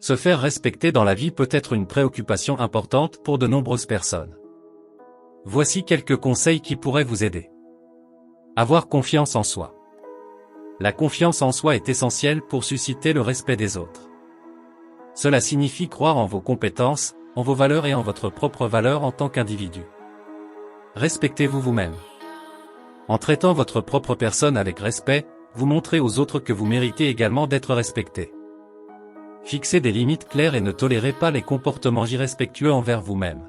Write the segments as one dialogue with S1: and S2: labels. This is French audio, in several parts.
S1: Se faire respecter dans la vie peut être une préoccupation importante pour de nombreuses personnes. Voici quelques conseils qui pourraient vous aider. Avoir confiance en soi. La confiance en soi est essentielle pour susciter le respect des autres. Cela signifie croire en vos compétences, en vos valeurs et en votre propre valeur en tant qu'individu. Respectez-vous vous-même. En traitant votre propre personne avec respect, vous montrez aux autres que vous méritez également d'être respecté. Fixez des limites claires et ne tolérez pas les comportements irrespectueux envers vous-même.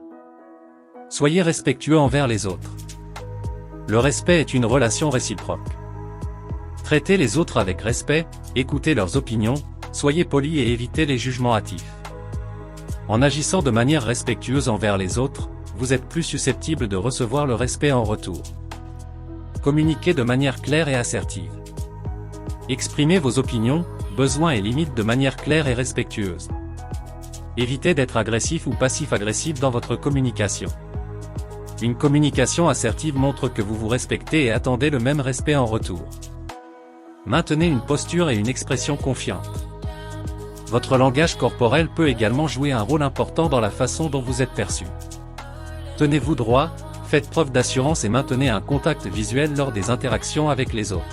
S1: Soyez respectueux envers les autres. Le respect est une relation réciproque. Traitez les autres avec respect, écoutez leurs opinions, soyez poli et évitez les jugements hâtifs. En agissant de manière respectueuse envers les autres, vous êtes plus susceptible de recevoir le respect en retour. Communiquez de manière claire et assertive. Exprimez vos opinions, besoins et limites de manière claire et respectueuse. Évitez d'être agressif ou passif-agressif dans votre communication. Une communication assertive montre que vous vous respectez et attendez le même respect en retour. Maintenez une posture et une expression confiante. Votre langage corporel peut également jouer un rôle important dans la façon dont vous êtes perçu. Tenez-vous droit, faites preuve d'assurance et maintenez un contact visuel lors des interactions avec les autres.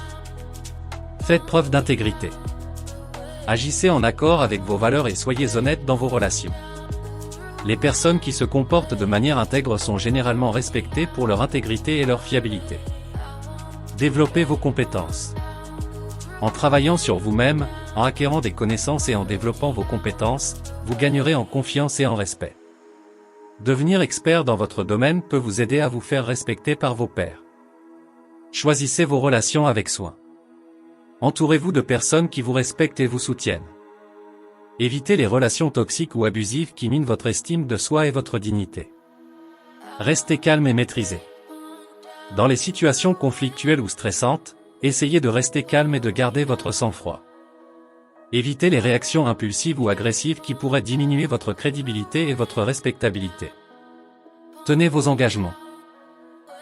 S1: Faites preuve d'intégrité. Agissez en accord avec vos valeurs et soyez honnête dans vos relations. Les personnes qui se comportent de manière intègre sont généralement respectées pour leur intégrité et leur fiabilité. Développez vos compétences. En travaillant sur vous-même, en acquérant des connaissances et en développant vos compétences, vous gagnerez en confiance et en respect. Devenir expert dans votre domaine peut vous aider à vous faire respecter par vos pairs. Choisissez vos relations avec soin. Entourez-vous de personnes qui vous respectent et vous soutiennent. Évitez les relations toxiques ou abusives qui minent votre estime de soi et votre dignité. Restez calme et maîtrisé. Dans les situations conflictuelles ou stressantes, essayez de rester calme et de garder votre sang-froid. Évitez les réactions impulsives ou agressives qui pourraient diminuer votre crédibilité et votre respectabilité. Tenez vos engagements.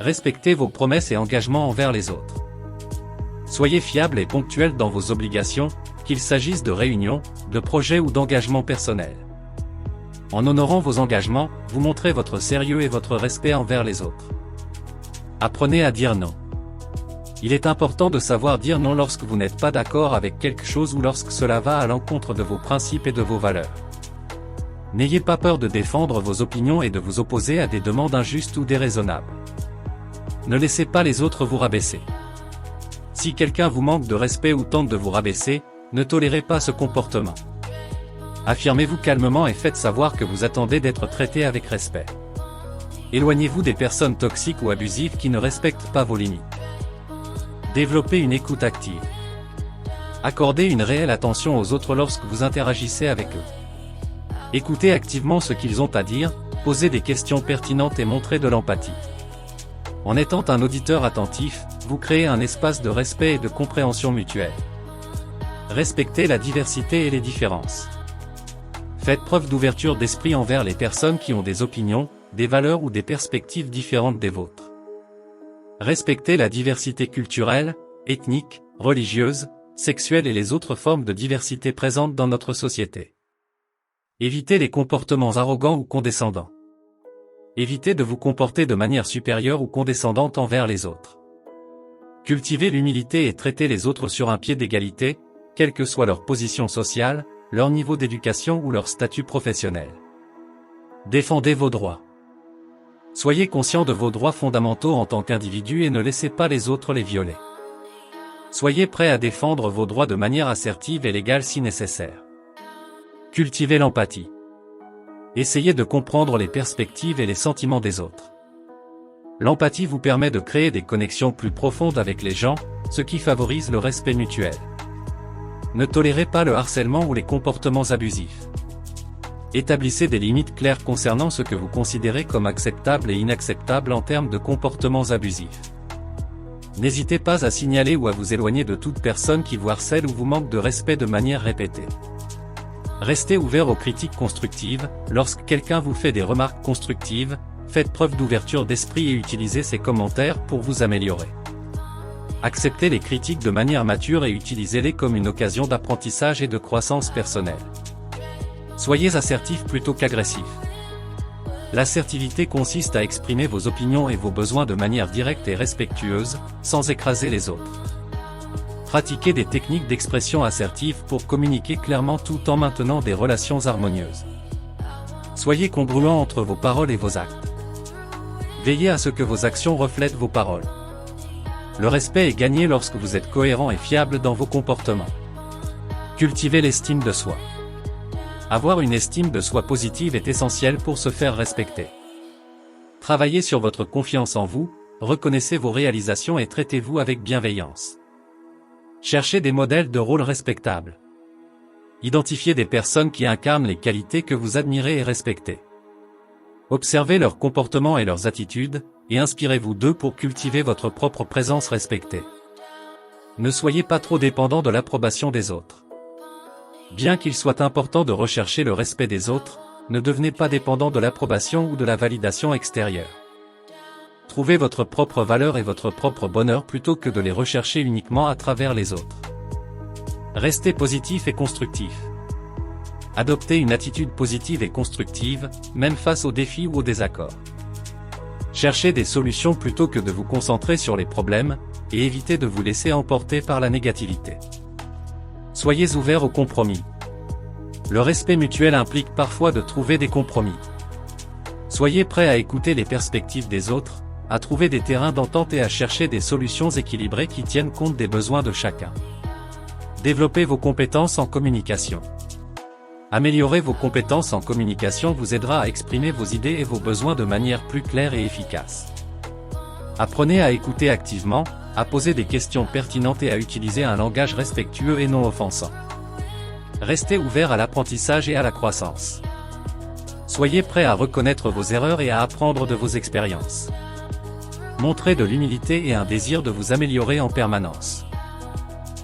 S1: Respectez vos promesses et engagements envers les autres. Soyez fiable et ponctuel dans vos obligations, qu'il s'agisse de réunions, de projets ou d'engagements personnels. En honorant vos engagements, vous montrez votre sérieux et votre respect envers les autres. Apprenez à dire non. Il est important de savoir dire non lorsque vous n'êtes pas d'accord avec quelque chose ou lorsque cela va à l'encontre de vos principes et de vos valeurs. N'ayez pas peur de défendre vos opinions et de vous opposer à des demandes injustes ou déraisonnables. Ne laissez pas les autres vous rabaisser. Si quelqu'un vous manque de respect ou tente de vous rabaisser, ne tolérez pas ce comportement. Affirmez-vous calmement et faites savoir que vous attendez d'être traité avec respect. Éloignez-vous des personnes toxiques ou abusives qui ne respectent pas vos limites. Développez une écoute active. Accordez une réelle attention aux autres lorsque vous interagissez avec eux. Écoutez activement ce qu'ils ont à dire, posez des questions pertinentes et montrez de l'empathie. En étant un auditeur attentif, vous créez un espace de respect et de compréhension mutuelle. Respectez la diversité et les différences. Faites preuve d'ouverture d'esprit envers les personnes qui ont des opinions, des valeurs ou des perspectives différentes des vôtres. Respectez la diversité culturelle, ethnique, religieuse, sexuelle et les autres formes de diversité présentes dans notre société. Évitez les comportements arrogants ou condescendants. Évitez de vous comporter de manière supérieure ou condescendante envers les autres. Cultivez l'humilité et traitez les autres sur un pied d'égalité, quelle que soit leur position sociale, leur niveau d'éducation ou leur statut professionnel. Défendez vos droits. Soyez conscient de vos droits fondamentaux en tant qu'individu et ne laissez pas les autres les violer. Soyez prêt à défendre vos droits de manière assertive et légale si nécessaire. Cultivez l'empathie. Essayez de comprendre les perspectives et les sentiments des autres. L'empathie vous permet de créer des connexions plus profondes avec les gens, ce qui favorise le respect mutuel. Ne tolérez pas le harcèlement ou les comportements abusifs. Établissez des limites claires concernant ce que vous considérez comme acceptable et inacceptable en termes de comportements abusifs. N'hésitez pas à signaler ou à vous éloigner de toute personne qui vous harcèle ou vous manque de respect de manière répétée. Restez ouvert aux critiques constructives. Lorsque quelqu'un vous fait des remarques constructives, faites preuve d'ouverture d'esprit et utilisez ces commentaires pour vous améliorer. Acceptez les critiques de manière mature et utilisez-les comme une occasion d'apprentissage et de croissance personnelle. Soyez assertif plutôt qu'agressif. L'assertivité consiste à exprimer vos opinions et vos besoins de manière directe et respectueuse, sans écraser les autres. Pratiquez des techniques d'expression assertive pour communiquer clairement tout en maintenant des relations harmonieuses. Soyez congruent entre vos paroles et vos actes. Veillez à ce que vos actions reflètent vos paroles. Le respect est gagné lorsque vous êtes cohérent et fiable dans vos comportements. Cultivez l'estime de soi. Avoir une estime de soi positive est essentiel pour se faire respecter. Travaillez sur votre confiance en vous, reconnaissez vos réalisations et traitez-vous avec bienveillance. Cherchez des modèles de rôle respectables. Identifiez des personnes qui incarnent les qualités que vous admirez et respectez. Observez leurs comportements et leurs attitudes, et inspirez-vous d'eux pour cultiver votre propre présence respectée. Ne soyez pas trop dépendant de l'approbation des autres. Bien qu'il soit important de rechercher le respect des autres, ne devenez pas dépendant de l'approbation ou de la validation extérieure. Trouvez votre propre valeur et votre propre bonheur plutôt que de les rechercher uniquement à travers les autres. Restez positif et constructif. Adoptez une attitude positive et constructive, même face aux défis ou aux désaccords. Cherchez des solutions plutôt que de vous concentrer sur les problèmes, et évitez de vous laisser emporter par la négativité. Soyez ouverts aux compromis. Le respect mutuel implique parfois de trouver des compromis. Soyez prêts à écouter les perspectives des autres, à trouver des terrains d'entente et à chercher des solutions équilibrées qui tiennent compte des besoins de chacun. Développez vos compétences en communication. Améliorer vos compétences en communication vous aidera à exprimer vos idées et vos besoins de manière plus claire et efficace. Apprenez à écouter activement, à poser des questions pertinentes et à utiliser un langage respectueux et non offensant. Restez ouverts à l'apprentissage et à la croissance. Soyez prêts à reconnaître vos erreurs et à apprendre de vos expériences. Montrez de l'humilité et un désir de vous améliorer en permanence.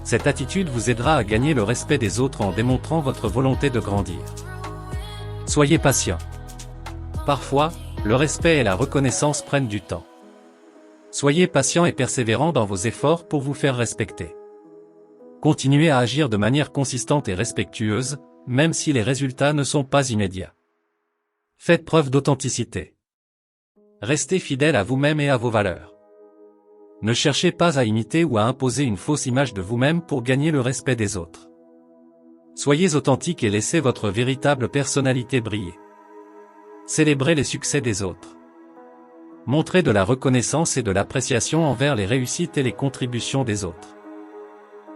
S1: Cette attitude vous aidera à gagner le respect des autres en démontrant votre volonté de grandir. Soyez patient. Parfois, le respect et la reconnaissance prennent du temps. Soyez patient et persévérant dans vos efforts pour vous faire respecter. Continuez à agir de manière consistante et respectueuse, même si les résultats ne sont pas immédiats. Faites preuve d'authenticité. Restez fidèle à vous-même et à vos valeurs. Ne cherchez pas à imiter ou à imposer une fausse image de vous-même pour gagner le respect des autres. Soyez authentique et laissez votre véritable personnalité briller. Célébrez les succès des autres. Montrez de la reconnaissance et de l'appréciation envers les réussites et les contributions des autres.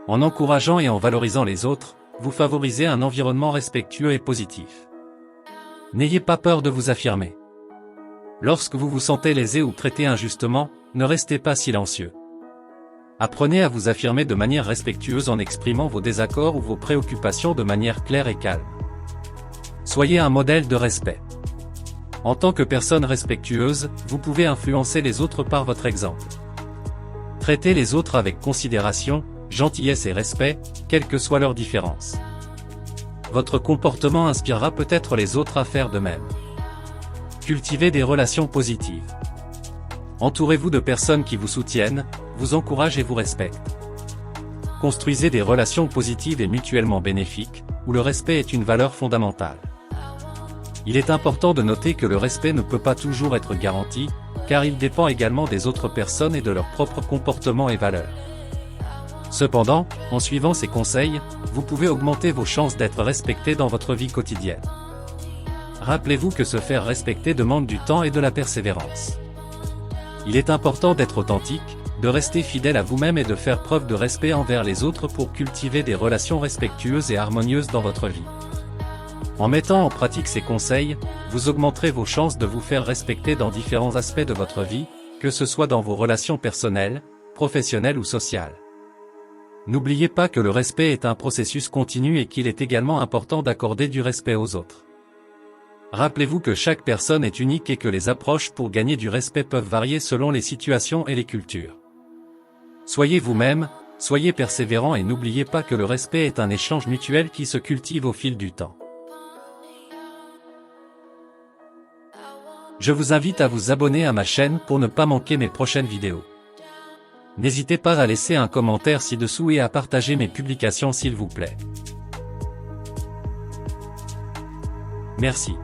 S1: En encourageant et en valorisant les autres, vous favorisez un environnement respectueux et positif. N'ayez pas peur de vous affirmer. Lorsque vous vous sentez lésé ou traité injustement, ne restez pas silencieux. Apprenez à vous affirmer de manière respectueuse en exprimant vos désaccords ou vos préoccupations de manière claire et calme. Soyez un modèle de respect. En tant que personne respectueuse, vous pouvez influencer les autres par votre exemple. Traitez les autres avec considération, gentillesse et respect, quelles que soient leurs différences. Votre comportement inspirera peut-être les autres à faire de même. Cultivez des relations positives. Entourez-vous de personnes qui vous soutiennent, vous encouragent et vous respectent. Construisez des relations positives et mutuellement bénéfiques, où le respect est une valeur fondamentale. Il est important de noter que le respect ne peut pas toujours être garanti, car il dépend également des autres personnes et de leur propre comportement et valeurs. Cependant, en suivant ces conseils, vous pouvez augmenter vos chances d'être respecté dans votre vie quotidienne. Rappelez-vous que se faire respecter demande du temps et de la persévérance. Il est important d'être authentique, de rester fidèle à vous-même et de faire preuve de respect envers les autres pour cultiver des relations respectueuses et harmonieuses dans votre vie. En mettant en pratique ces conseils, vous augmenterez vos chances de vous faire respecter dans différents aspects de votre vie, que ce soit dans vos relations personnelles, professionnelles ou sociales. N'oubliez pas que le respect est un processus continu et qu'il est également important d'accorder du respect aux autres. Rappelez-vous que chaque personne est unique et que les approches pour gagner du respect peuvent varier selon les situations et les cultures. Soyez vous-même, soyez persévérant et n'oubliez pas que le respect est un échange mutuel qui se cultive au fil du temps. Je vous invite à vous abonner à ma chaîne pour ne pas manquer mes prochaines vidéos. N'hésitez pas à laisser un commentaire ci-dessous et à partager mes publications s'il vous plaît. Merci.